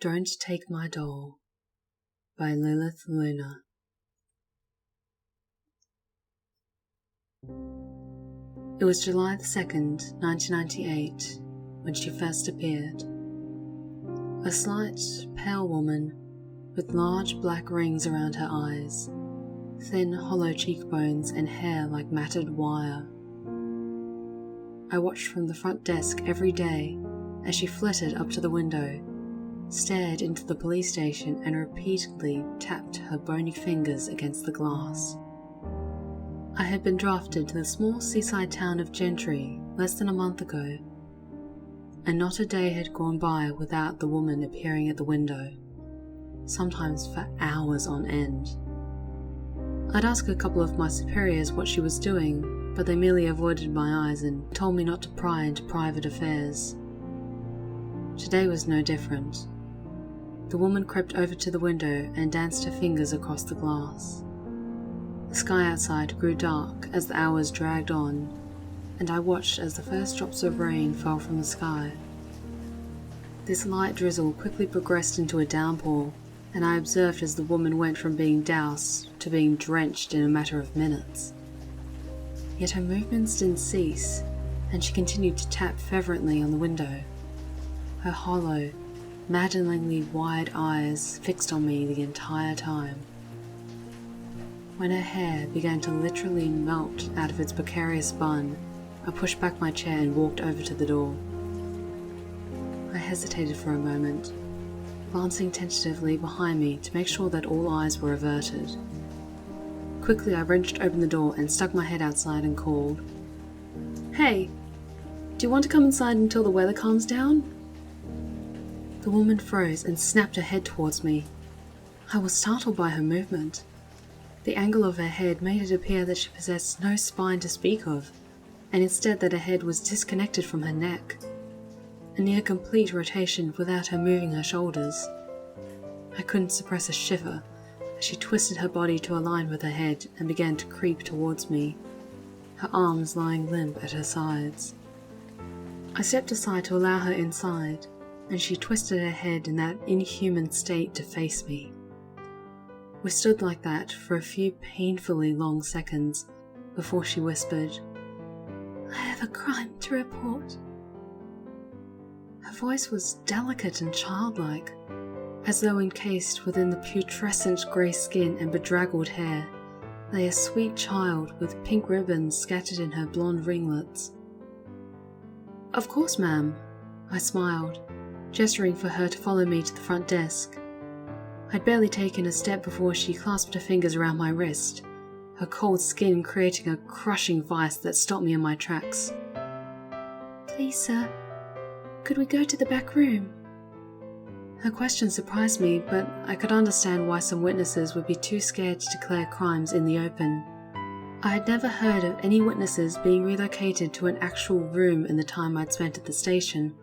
Don't Take My Doll by Lilith Luna. It was July 2nd, 1998, when she first appeared. A slight, pale woman with large black rings around her eyes, thin, hollow cheekbones and hair like matted wire. I watched from the front desk every day as she flitted up to the window, stared into the police station and repeatedly tapped her bony fingers against the glass. I had been drafted to the small seaside town of Gentry less than a month ago, and not a day had gone by without the woman appearing at the window, sometimes for hours on end. I'd ask a couple of my superiors what she was doing, but they merely avoided my eyes and told me not to pry into private affairs. Today was no different. The woman crept over to the window and danced her fingers across the glass. The sky outside grew dark as the hours dragged on, and I watched as the first drops of rain fell from the sky. This light drizzle quickly progressed into a downpour, and I observed as the woman went from being doused to being drenched in a matter of minutes. Yet her movements didn't cease, and she continued to tap fervently on the window, her hollow, maddeningly wide eyes fixed on me the entire time. When her hair began to literally melt out of its precarious bun, I pushed back my chair and walked over to the door. I hesitated for a moment, glancing tentatively behind me to make sure that all eyes were averted. Quickly I wrenched open the door and stuck my head outside and called, "Hey, do you want to come inside until the weather calms down?" The woman froze and snapped her head towards me. I was startled by her movement. The angle of her head made it appear that she possessed no spine to speak of, and instead that her head was disconnected from her neck. A near complete rotation without her moving her shoulders. I couldn't suppress a shiver as she twisted her body to align with her head and began to creep towards me, her arms lying limp at her sides. I stepped aside to allow her inside, and she twisted her head in that inhuman state to face me. We stood like that for a few painfully long seconds before she whispered, "I have a crime to report." Her voice was delicate and childlike, as though encased within the putrescent grey skin and bedraggled hair lay a sweet child with pink ribbons scattered in her blonde ringlets. "Of course, ma'am," I smiled, gesturing for her to follow me to the front desk. I'd barely taken a step before she clasped her fingers around my wrist, her cold skin creating a crushing vice that stopped me in my tracks. "Please, sir, could we go to the back room?" Her question surprised me, but I could understand why some witnesses would be too scared to declare crimes in the open. I had never heard of any witnesses being relocated to an actual room in the time I'd spent at the station,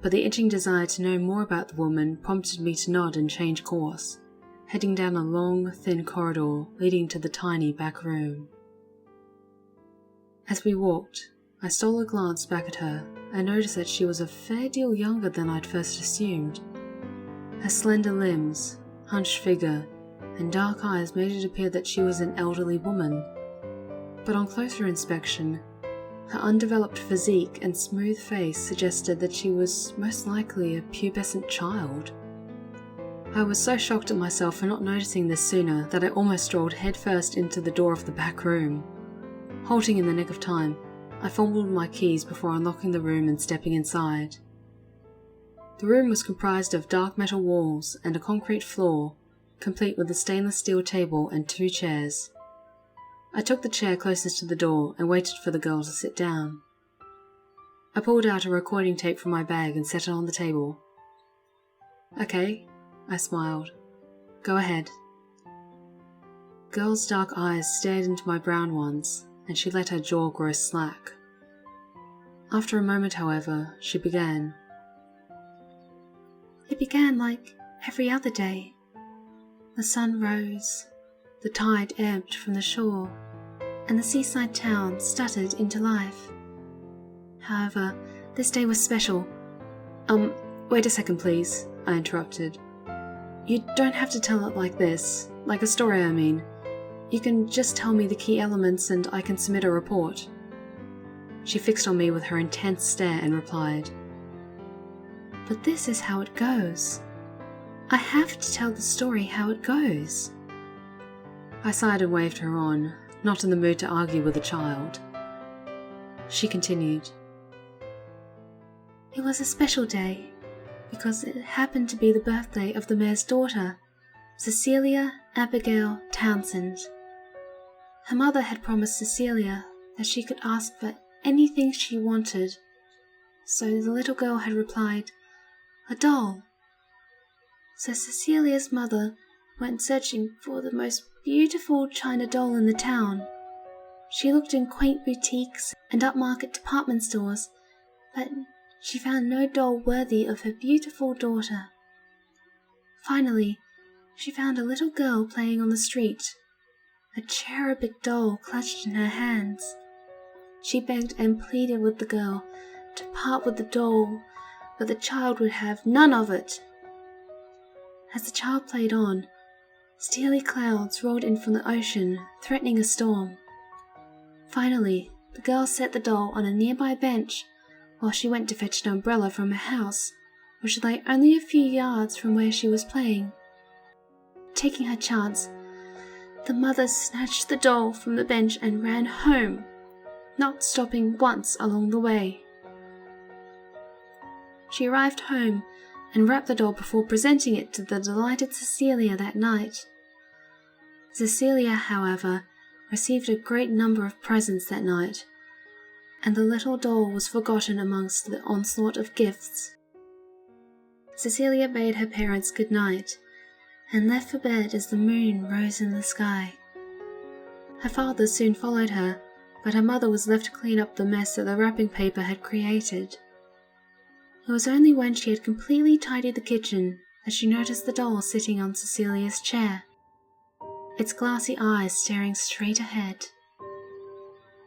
but the itching desire to know more about the woman prompted me to nod and change course, heading down a long, thin corridor leading to the tiny back room. As we walked, I stole a glance back at her and noticed that she was a fair deal younger than I'd first assumed. Her slender limbs, hunched figure, and dark eyes made it appear that she was an elderly woman, but on closer inspection, her undeveloped physique and smooth face suggested that she was most likely a pubescent child. I was so shocked at myself for not noticing this sooner that I almost strolled headfirst into the door of the back room. Halting in the nick of time, I fumbled my keys before unlocking the room and stepping inside. The room was comprised of dark metal walls and a concrete floor, complete with a stainless steel table and 2 chairs. I took the chair closest to the door and waited for the girl to sit down. I pulled out a recording tape from my bag and set it on the table. "Okay," I smiled. "Go ahead." The girl's dark eyes stared into my brown ones, and she let her jaw grow slack. After a moment, however, she began. "It began like every other day. The sun rose, the tide ebbed from the shore, and the seaside town stuttered into life. However, this day was special. Wait a second, please," I interrupted. You don't have to tell it like this, like a story I mean. You can just tell me the key elements and I can submit a report. She fixed on me with her intense stare and replied, But this is how it goes. I have to tell the story how it goes. I sighed and waved her on, not in the mood to argue with a child. She continued, It was a special day, because it happened to be the birthday of the mayor's daughter, Cecilia Abigail Townsend. Her mother had promised Cecilia that she could ask for anything she wanted, so the little girl had replied, A doll. So Cecilia's mother went searching for the most beautiful china doll in the town. She looked in quaint boutiques and upmarket department stores, but she found no doll worthy of her beautiful daughter. Finally, she found a little girl playing on the street, a cherubic doll clutched in her hands. She begged and pleaded with the girl to part with the doll, but the child would have none of it. As the child played on, steely clouds rolled in from the ocean, threatening a storm. Finally, the girl set the doll on a nearby bench while she went to fetch an umbrella from her house, which lay only a few yards from where she was playing. Taking her chance, the mother snatched the doll from the bench and ran home, not stopping once along the way. She arrived home and wrapped the doll before presenting it to the delighted Cecilia that night. Cecilia, however, received a great number of presents that night, and the little doll was forgotten amongst the onslaught of gifts. Cecilia bade her parents good night, and left for bed as the moon rose in the sky. Her father soon followed her, but her mother was left to clean up the mess that the wrapping paper had created. It was only when she had completely tidied the kitchen that she noticed the doll sitting on Cecilia's chair, its glassy eyes staring straight ahead.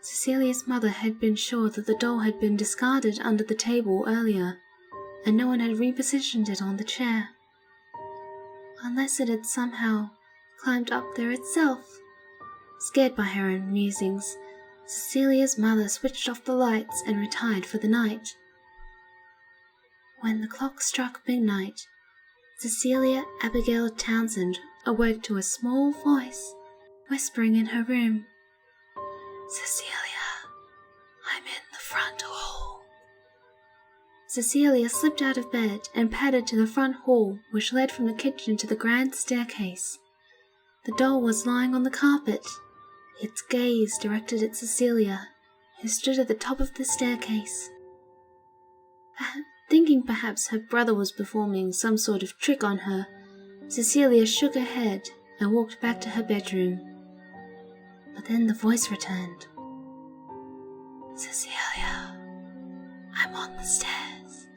Cecilia's mother had been sure that the doll had been discarded under the table earlier, and no one had repositioned it on the chair. Unless it had somehow climbed up there itself. Scared by her own musings, Cecilia's mother switched off the lights and retired for the night. When the clock struck midnight, Cecilia Abigail Townsend awoke to a small voice whispering in her room, Cecilia, I'm in the front hall. Cecilia slipped out of bed and padded to the front hall, which led from the kitchen to the grand staircase. The doll was lying on the carpet, its gaze directed at Cecilia, who stood at the top of the staircase. Thinking perhaps her brother was performing some sort of trick on her, Cecilia shook her head and walked back to her bedroom. But then the voice returned. Cecilia, I'm on the stairs.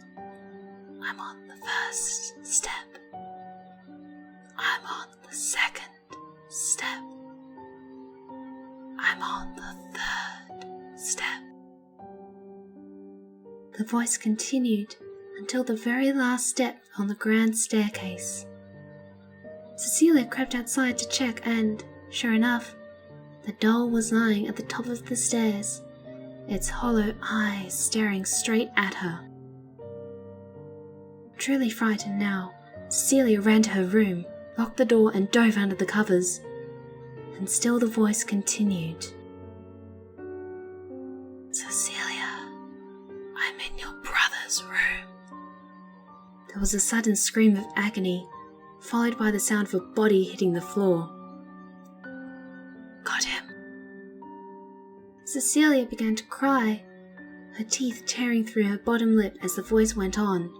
I'm on the first step. I'm on the second step. I'm on the third step. The voice continued until the very last step on the grand staircase. Cecilia crept outside to check and, sure enough, the doll was lying at the top of the stairs, its hollow eyes staring straight at her. Truly frightened now, Cecilia ran to her room, locked the door and dove under the covers. And still the voice continued. Cecilia, I'm in your brother's room. There was a sudden scream of agony, followed by the sound of a body hitting the floor. Got him. Cecilia began to cry, her teeth tearing through her bottom lip as the voice went on.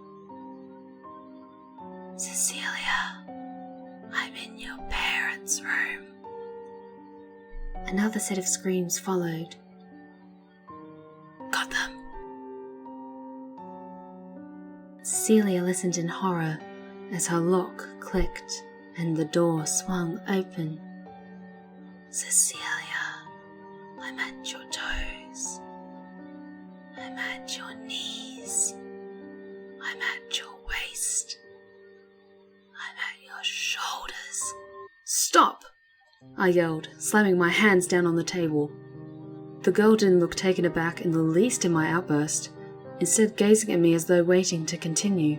Cecilia, I'm in your parents' room. Another set of screams followed. Got them. Cecilia listened in horror as her lock clicked and the door swung open. Cecilia, I'm at your toes. I'm at your knees. I'm at your waist. shoulders. Stop! I yelled, slamming my hands down on the table. The girl didn't look taken aback in the least in my outburst, instead gazing at me as though waiting to continue.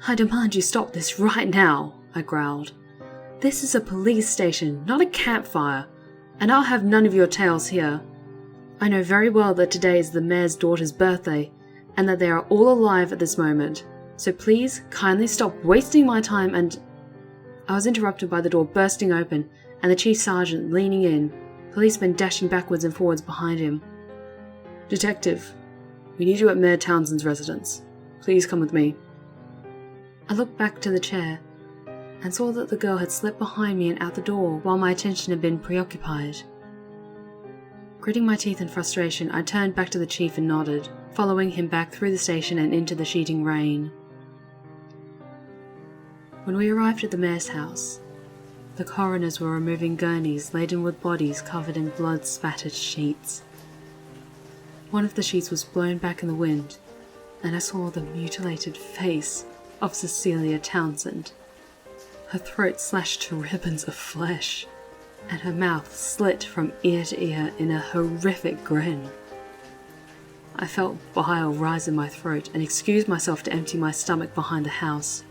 I demand you stop this right now, I growled. This is a police station, not a campfire, and I'll have none of your tales here. I know very well that today is the mayor's daughter's birthday, and that they are all alive at this moment, so please kindly stop wasting my time and... I was interrupted by the door bursting open and the chief sergeant leaning in, policemen dashing backwards and forwards behind him. Detective, we need you at Mayor Townsend's residence. Please come with me. I looked back to the chair and saw that the girl had slipped behind me and out the door while my attention had been preoccupied. Gritting my teeth in frustration, I turned back to the chief and nodded, following him back through the station and into the sheeting rain. When we arrived at the mayor's house, the coroners were removing gurneys laden with bodies covered in blood-spattered sheets. One of the sheets was blown back in the wind, and I saw the mutilated face of Cecilia Townsend, her throat slashed to ribbons of flesh, and her mouth slit from ear to ear in a horrific grin. I felt bile rise in my throat and excused myself to empty my stomach behind the house.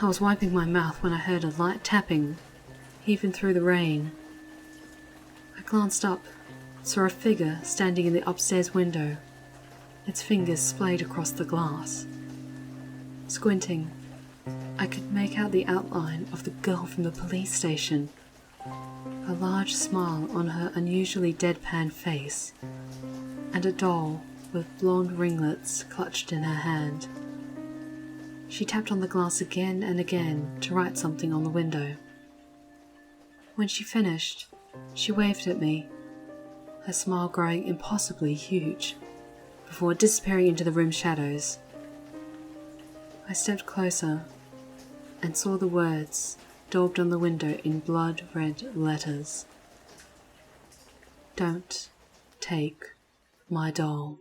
I was wiping my mouth when I heard a light tapping, even through the rain. I glanced up, saw a figure standing in the upstairs window, its fingers splayed across the glass. Squinting, I could make out the outline of the girl from the police station, a large smile on her unusually deadpan face, and a doll with blonde ringlets clutched in her hand. She tapped on the glass again and again to write something on the window. When she finished, she waved at me, her smile growing impossibly huge, before disappearing into the room's shadows. I stepped closer and saw the words daubed on the window in blood-red letters. Don't take my doll.